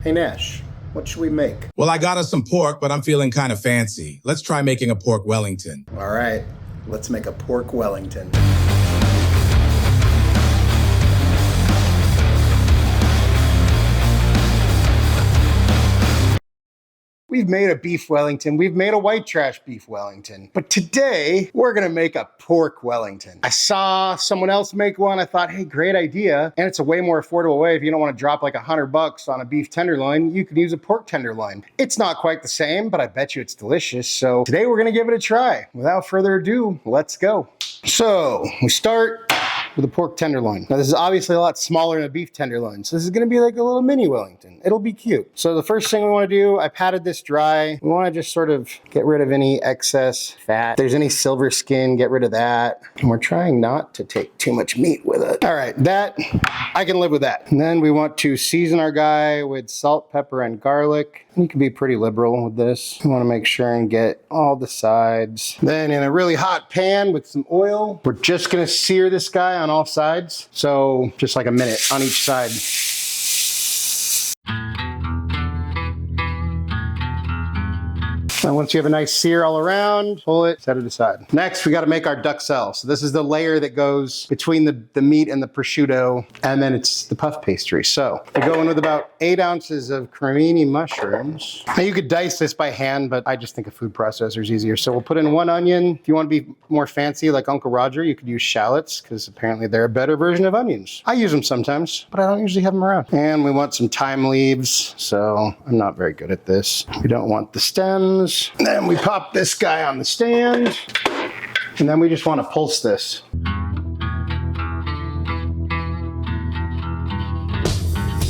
Hey Nash, what should we make? Well, I got us some pork, but I'm feeling kind of fancy. Let's try making a pork Wellington. All right, let's make a pork Wellington. We've made a beef Wellington, we've made a white trash beef Wellington, but today we're gonna make a pork Wellington. I saw someone else make one, I thought, hey, great idea, and it's a way more affordable way. If you don't wanna drop like $100 on a beef tenderloin, you can use a pork tenderloin. It's not quite the same, but I bet you it's delicious, so today we're gonna give it a try. Without further ado, let's go. So, we start with a pork tenderloin. Now this is obviously a lot smaller than a beef tenderloin, so this is gonna be like a little mini Wellington. It'll be cute. So the first thing we wanna do, I patted this dry. We wanna just sort of get rid of any excess fat. If there's any silver skin, get rid of that. And we're trying not to take too much meat with it. All right, that, I can live with that. And then we want to season our guy with salt, pepper, and garlic. You can be pretty liberal with this. You wanna make sure and get all the sides. Then in a really hot pan with some oil, we're just gonna sear this guy on all sides. So just like a minute on each side. And once you have a nice sear all around, pull it, set it aside. Next, we gotta make our duxelles. So this is the layer that goes between the meat and the prosciutto, and then it's the puff pastry. So we go in with about 8 ounces of cremini mushrooms. Now you could dice this by hand, but I just think a food processor is easier. So we'll put in 1 onion. If you wanna be more fancy like Uncle Roger, you could use shallots, because apparently they're a better version of onions. I use them sometimes, but I don't usually have them around. And we want some thyme leaves. So I'm not very good at this. We don't want the stems. Then we pop this guy on the stand, and then we just want to pulse this.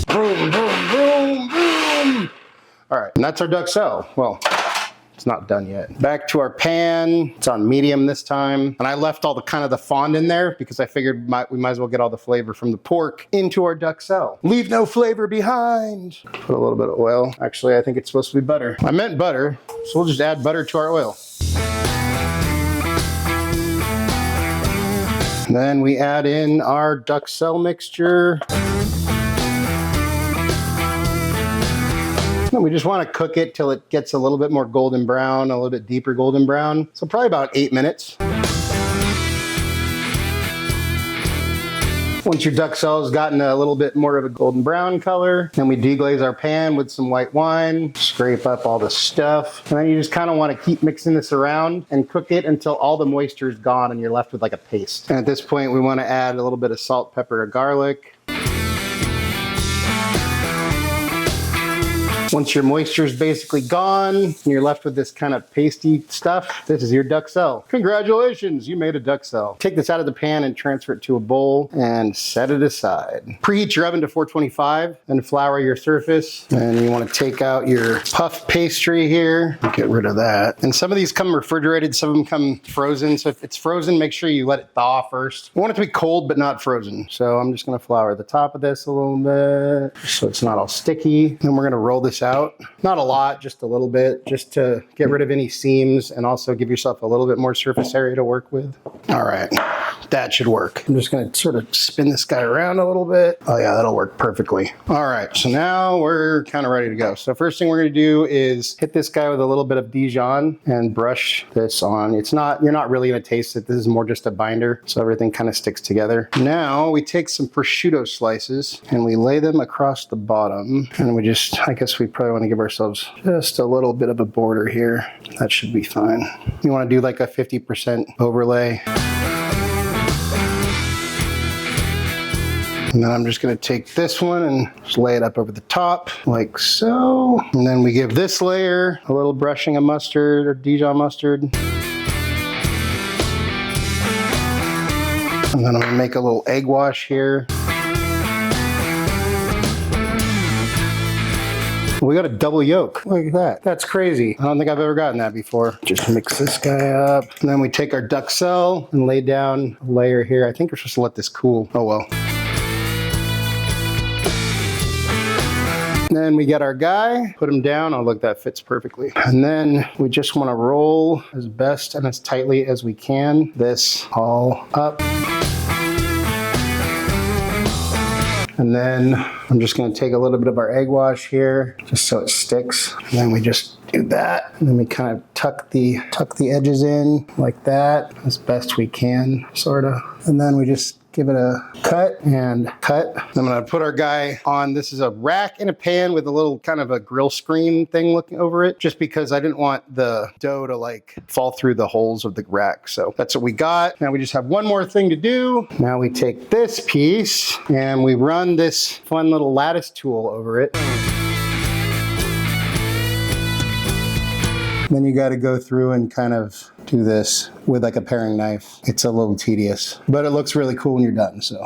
Boom, boom, boom, boom. All right, and that's our duxelle. Well, it's not done yet. Back to our pan. It's on medium this time. And I left all the kind of the fond in there because I figured we might as well get all the flavor from the pork into our duxelle. Leave no flavor behind. Put a little bit of oil. Actually, I think it's supposed to be butter. I meant butter, so we'll just add butter to our oil. And then we add in our duxelle mixture. And we just want to cook it till it gets a little bit more golden brown, a little bit deeper golden brown. So probably about 8 minutes. Once your duxelle has gotten a little bit more of a golden brown color, then we deglaze our pan with some white wine, scrape up all the stuff, and then you just kind of want to keep mixing this around and cook it until all the moisture is gone and you're left with like a paste. And at this point, we want to add a little bit of salt, pepper, or garlic. Once your moisture is basically gone and you're left with this kind of pasty stuff, this is your duxelle. Congratulations, you made a duxelle. Take this out of the pan and transfer it to a bowl and set it aside. Preheat your oven to 425 and flour your surface. And you want to take out your puff pastry here. Get rid of that. And some of these come refrigerated, some of them come frozen. So if it's frozen, make sure you let it thaw first. You want it to be cold but not frozen. So I'm just going to flour the top of this a little bit so it's not all sticky. Then we're going to roll this out. Not a lot, just a little bit, just to get rid of any seams and also give yourself a little bit more surface area to work with. All right, that should work. I'm just gonna sort of spin this guy around a little bit. Oh yeah, that'll work perfectly. All right, so now we're kind of ready to go. So first thing we're gonna do is hit this guy with a little bit of Dijon and brush this on. You're not really gonna taste it. This is more just a binder, so everything kind of sticks together. Now we take some prosciutto slices and we lay them across the bottom, and we just, I guess we probably want to give ourselves just a little bit of a border here. That should be fine. You want to do like a 50% overlay. And then I'm just going to take this one and just lay it up over the top like so. And then we give this layer a little brushing of mustard or Dijon mustard. And then I'm going to make a little egg wash here. We got a double yolk. Look at that. That's crazy. I don't think I've ever gotten that before. Just mix this guy up. And then we take our duxelle and lay down a layer here. I think we're supposed to let this cool. Oh well. Then we get our guy, put him down. Oh look, that fits perfectly. And then we just want to roll as best and as tightly as we can this all up. And then I'm just gonna take a little bit of our egg wash here, just so it sticks. And then we just do that. And then we kind of tuck the edges in like that, as best we can, sort of. And then we just give it a cut and cut. I'm gonna put our guy on. This is a rack in a pan with a little kind of a grill screen thing looking over it, just because I didn't want the dough to like fall through the holes of the rack. So that's what we got. Now we just have one more thing to do. Now we take this piece and we run this fun little lattice tool over it. Then you got to go through and kind of do this with like a paring knife. It's a little tedious, but it looks really cool when you're done, so.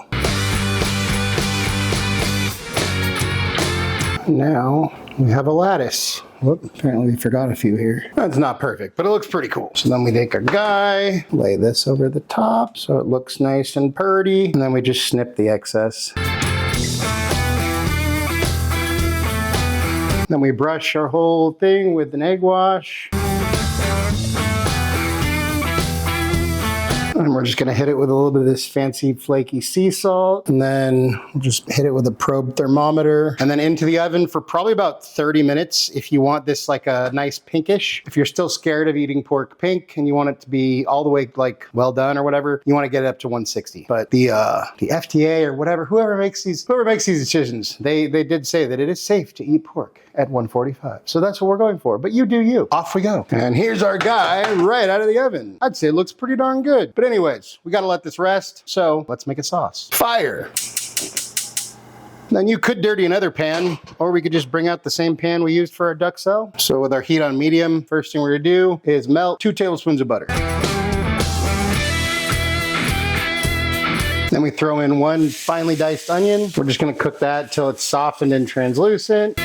Now we have a lattice. Whoop, apparently we forgot a few here. That's not perfect, but it looks pretty cool. So then we take our guy, lay this over the top so it looks nice and purty, and then we just snip the excess. Then we brush our whole thing with an egg wash. And we're just gonna hit it with a little bit of this fancy flaky sea salt. And then we'll just hit it with a probe thermometer. And then into the oven for probably about 30 minutes if you want this like a nice pinkish. If you're still scared of eating pork pink and you want it to be all the way like well done or whatever, you wanna get it up to 160. But the FDA or whatever, whoever makes these decisions, they did say that it is safe to eat pork at 145. So that's what we're going for. But you do you. Off we go. And here's our guy right out of the oven. I'd say it looks pretty darn good. But anyways, we gotta let this rest. So let's make a sauce. Fire. Then you could dirty another pan, or we could just bring out the same pan we used for our duxelle. So with our heat on medium, first thing we're gonna do is melt 2 tablespoons of butter. Then we throw in 1 finely diced onion. We're just gonna cook that till it's softened and translucent.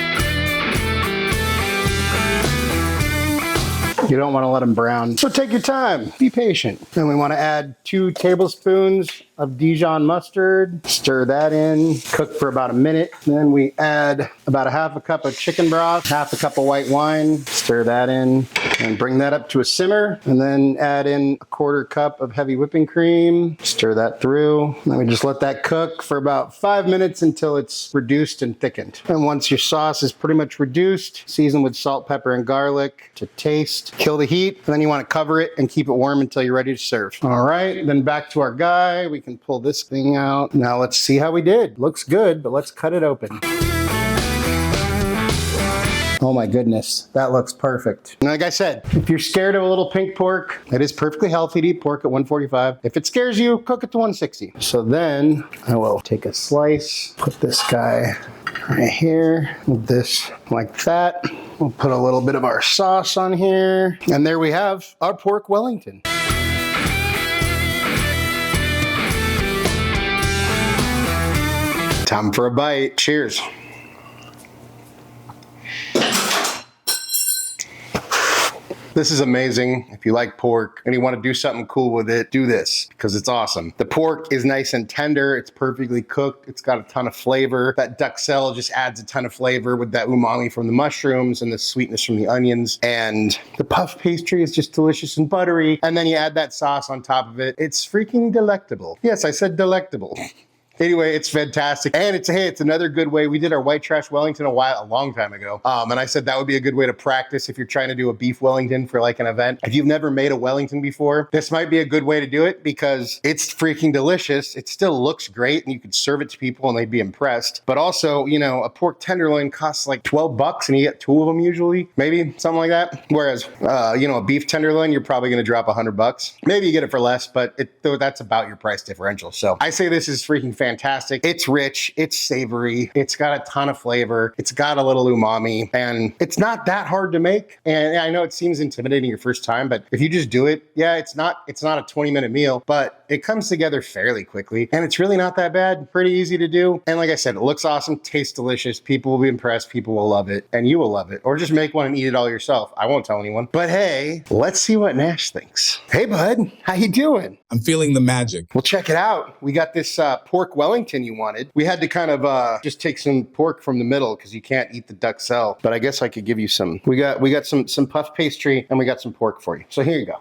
You don't want to let them brown. So take your time, be patient. Then we want to add 2 tablespoons of Dijon mustard. Stir that in, cook for about a minute. Then we add about a half a cup of chicken broth, half a cup of white wine. Stir that in and bring that up to a simmer. And then add in a 1/4 cup of heavy whipping cream. Stir that through. Then we just let that cook for about 5 minutes until it's reduced and thickened. And once your sauce is pretty much reduced, season with salt, pepper, and garlic to taste. Kill the heat, and then you want to cover it and keep it warm until you're ready to serve. All right, then back to our guy. We can pull this thing out. Now let's see how we did. Looks good, but let's cut it open. Oh my goodness, that looks perfect. And like I said, if you're scared of a little pink pork, it is perfectly healthy to eat pork at 145. If it scares you, cook it to 160. So then I will take a slice, put this guy right here, with this like that. We'll put a little bit of our sauce on here. And there we have our pork Wellington. Time for a bite. Cheers. This is amazing. If you like pork and you want to do something cool with it, do this because it's awesome. The pork is nice and tender. It's perfectly cooked. It's got a ton of flavor. That duxelle just adds a ton of flavor with that umami from the mushrooms and the sweetness from the onions. And the puff pastry is just delicious and buttery. And then you add that sauce on top of it. It's freaking delectable. Yes, I said delectable. Anyway, it's fantastic. And it's another good way. We did our white trash Wellington a long time ago. And I said that would be a good way to practice if you're trying to do a beef Wellington for like an event. If you've never made a Wellington before, this might be a good way to do it because it's freaking delicious. It still looks great and you could serve it to people and they'd be impressed. But also, you know, a pork tenderloin costs like 12 bucks and you get 2 of them usually, maybe something like that. Whereas, you know, a beef tenderloin, you're probably going to drop 100 bucks. Maybe you get it for less, but that's about your price differential. So I say this is freaking fantastic. It's rich, it's savory, it's got a ton of flavor, it's got a little umami, and it's not that hard to make. And I know it seems intimidating your first time, but if you just do it, yeah, it's not a 20-minute meal, but it comes together fairly quickly, and it's really not that bad, pretty easy to do. And like I said, it looks awesome, tastes delicious, people will be impressed, people will love it, and you will love it. Or just make one and eat it all yourself. I won't tell anyone. But hey, let's see what Nash thinks. Hey bud, how you doing? I'm feeling the magic. Well, check it out. We got this pork Wellington you wanted. We had to kind of just take some pork from the middle because you can't eat the duxelle. But I guess I could give you some. We got some puff pastry and we got some pork for you. So here you go.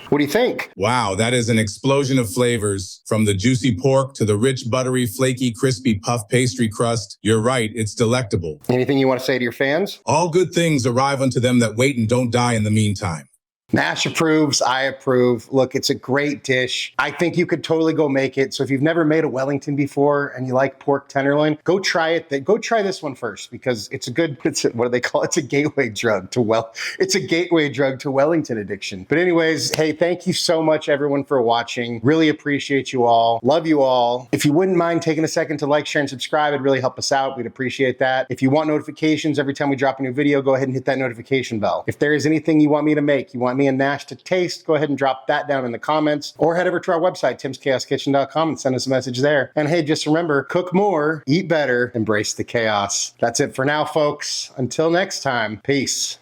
What do you think? Wow, that is an explosion of flavors. From the juicy pork to the rich, buttery, flaky, crispy puff pastry crust. You're right, it's delectable. Anything you want to say to your fans? All good things arrive unto them that wait and don't die in the meantime. Nash approves, I approve. Look, it's a great dish. I think you could totally go make it. So if you've never made a Wellington before and you like pork tenderloin, go try it. Go try this one first because it's a good, what do they call it? It's a gateway drug to it's a gateway drug to Wellington addiction. But anyways, hey, thank you so much everyone for watching. Really appreciate you all. Love you all. If you wouldn't mind taking a second to like, share, and subscribe, it'd really help us out. We'd appreciate that. If you want notifications every time we drop a new video, go ahead and hit that notification bell. If there is anything you want me to make, you want me and Nash to taste, go ahead and drop that down in the comments or head over to our website, timschaoskitchen.com, and send us a message there. And hey, just remember, cook more, eat better, embrace the chaos. That's it for now, folks. Until next time, peace.